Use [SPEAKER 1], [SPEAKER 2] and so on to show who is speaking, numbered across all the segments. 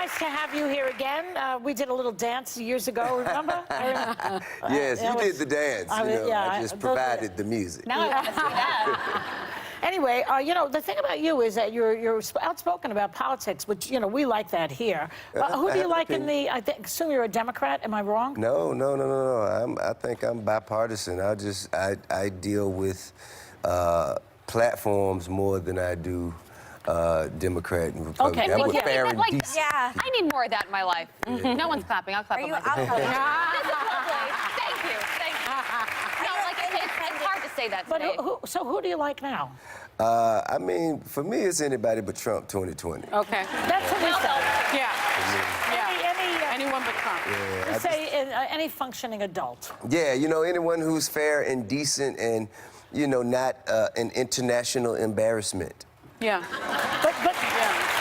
[SPEAKER 1] nice to have you here again. We did a little dance years ago, remember?
[SPEAKER 2] Yes, you did the dance. I just provided the music.
[SPEAKER 3] Now I want to see that.
[SPEAKER 1] Anyway, the thing about you is that you're outspoken about politics, which, we like that here. Who do you like in the, I assume you're a Democrat, am I wrong?
[SPEAKER 2] No. I think I'm bipartisan. I deal with platforms more than I do Democrat and Republican.
[SPEAKER 1] Okay,
[SPEAKER 2] I'm
[SPEAKER 1] well,
[SPEAKER 2] fair and decent.
[SPEAKER 3] Yeah, I need more of that in my life. No one's clapping. I'll clap.
[SPEAKER 4] Are
[SPEAKER 3] on
[SPEAKER 4] you
[SPEAKER 3] myself.
[SPEAKER 4] out?
[SPEAKER 3] This is lovely. Thank you. No, it's hard to say that
[SPEAKER 1] But
[SPEAKER 3] today.
[SPEAKER 1] who do you like now?
[SPEAKER 2] I mean, for me, it's anybody but Trump 2020.
[SPEAKER 5] Okay.
[SPEAKER 1] That's what we say.
[SPEAKER 5] Yeah. Anyone but Trump.
[SPEAKER 2] Yeah,
[SPEAKER 1] We say any functioning adult.
[SPEAKER 2] Yeah, anyone who's fair and decent and, not an international embarrassment.
[SPEAKER 5] Yeah.
[SPEAKER 1] But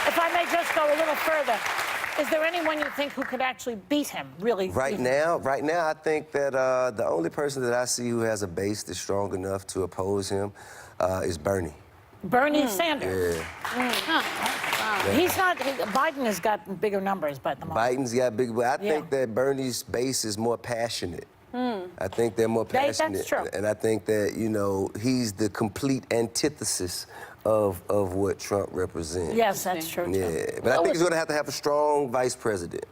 [SPEAKER 1] if I may just go a little further, is there anyone you think who could actually beat him, really?
[SPEAKER 2] Right now, I think that the only person that I see who has a base that's strong enough to oppose him is Bernie.
[SPEAKER 1] Bernie Sanders.
[SPEAKER 2] Yeah.
[SPEAKER 1] He's not, Biden has got bigger numbers, but the moment.
[SPEAKER 2] Biden's got big, but I think that Bernie's base is more passionate. I think they're more passionate.
[SPEAKER 1] That's true.
[SPEAKER 2] And I think that, he's the complete antithesis of what Trump represents.
[SPEAKER 1] Yes, that's true, too.
[SPEAKER 2] Yeah, but I think he's going to have a strong vice president,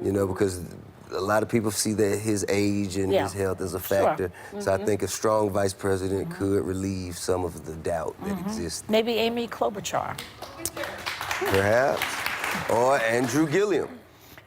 [SPEAKER 2] because a lot of people see that his age and his health as a factor. So I think a strong vice president could relieve some of the doubt that exists.
[SPEAKER 1] Maybe Amy Klobuchar.
[SPEAKER 2] Perhaps. Or Andrew Gilliam.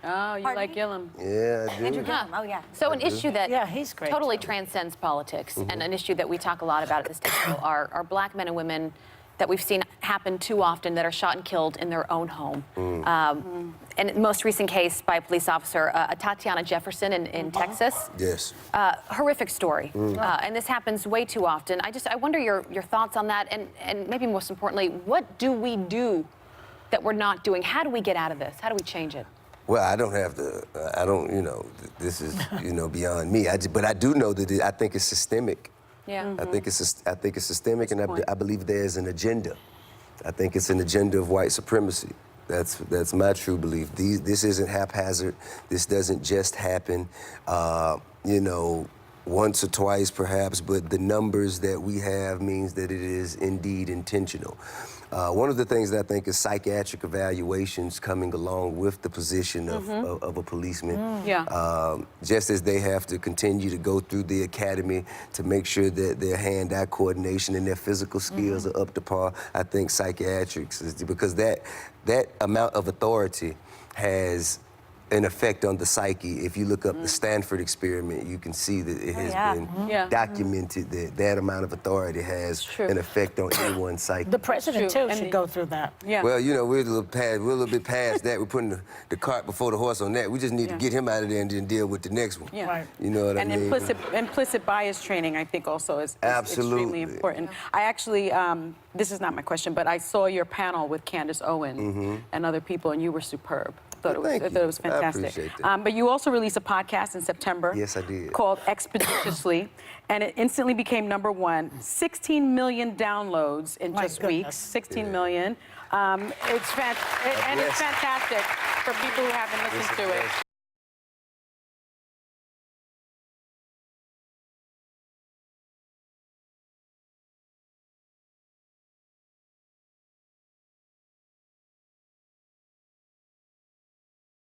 [SPEAKER 5] Oh, you like Gillum?
[SPEAKER 2] Yeah, I do.
[SPEAKER 4] Andrew Gillum. Oh, yeah.
[SPEAKER 3] So an issue that
[SPEAKER 1] he's great.
[SPEAKER 3] totally transcends politics, and an issue that we talk a lot about at this table are black men and women that we've seen happen too often that are shot and killed in their own home. And the most recent case by a police officer, Atatiana Jefferson in Texas.
[SPEAKER 2] Yes.
[SPEAKER 3] Horrific story. And this happens way too often. I wonder your thoughts on that, and maybe most importantly, what do we do that we're not doing? How do we get out of this? How do we change it?
[SPEAKER 2] Well, I don't have to, this is, beyond me. But I do know that I think it's systemic.
[SPEAKER 3] Yeah.
[SPEAKER 2] I think it's systemic, and I believe there's an agenda. I think it's an agenda of white supremacy. That's my true belief. This isn't haphazard. This doesn't just happen, once or twice perhaps, but the numbers that we have means that it is indeed intentional. One of the things that I think is psychiatric evaluations coming along with the position of a policeman. Just as they have to continue to go through the academy to make sure that their hand-eye coordination and their physical skills are up to par, I think psychiatrics is because that amount of authority has an effect on the psyche. If you look up the Stanford experiment, you can see that it has been documented that that amount of authority has an effect on anyone's psyche.
[SPEAKER 1] The president, too, should go through that.
[SPEAKER 5] Yeah.
[SPEAKER 2] Well, we're a little bit past that. We're putting the cart before the horse on that. We just need to get him out of there and then deal with the next one.
[SPEAKER 5] Yeah.
[SPEAKER 1] Right.
[SPEAKER 2] You know what I mean?
[SPEAKER 5] And implicit bias training, I think, also is extremely important. I actually, this is not my question, but I saw your panel with Candace Owen and other people, and you were superb. I thought it was fantastic.
[SPEAKER 2] I appreciate that.
[SPEAKER 5] But you also released a podcast in September.
[SPEAKER 2] Yes, I did.
[SPEAKER 5] Called Expeditiously, and it instantly became #1. 16 million downloads in just weeks. 16 million. It's fantastic for people who haven't listened to it.